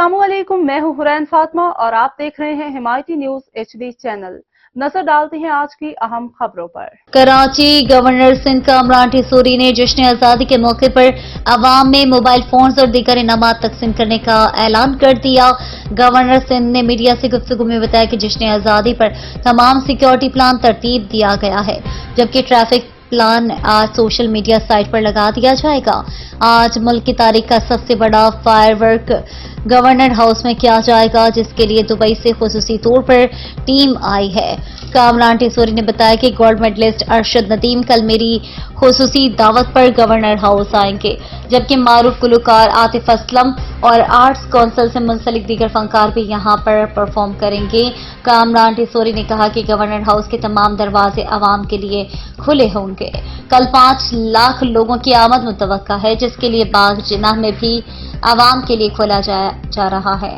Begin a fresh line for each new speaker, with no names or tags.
अस्सलामुअलैकुम, मैं हूं हुरैन फातिमा और आप देख रहे हैं हिमायती न्यूज HD चैनल। नजर डालते हैं आज की अहम खबरों पर।
कराची गवर्नर सिंध कामरान टिसोरी ने जश्न आज़ादी के मौके पर अवाम में मोबाइल फोन्स और दीगर इनामात तकसीम करने का ऐलान कर दिया। गवर्नर सिंध ने मीडिया से गुफ्तगू में बताया कि जश्न आज़ादी पर तमाम सिक्योरिटी प्लान तरतीब दिया गया है, जबकि ट्रैफिक प्लान आज सोशल मीडिया साइट पर लगा दिया जाएगा। आज मुल्क की तारीख का सबसे बड़ा फायरवर्क गवर्नर हाउस में किया जाएगा, जिसके लिए दुबई से खुसूसी तौर पर टीम आई है। कामरान टिसोरी ने बताया कि गोल्ड मेडलिस्ट अरशद नदीम कल मेरी खुसूसी दावत पर गवर्नर हाउस आएंगे, जबकि मारूफ गुलकार आतिफ असलम और आर्ट्स काउंसिल से मुंसलिक दीगर फनकार भी यहां पर परफॉर्म करेंगे। कामरान टिसोरी ने कहा कि गवर्नर हाउस के तमाम दरवाजे आवाम के लिए खुले होंगे। कल 5 लाख लोगों की आमद मुतवक्का है, जिसके लिए बाग जिनाह में भी आवाम के लिए खोला जा रहा है।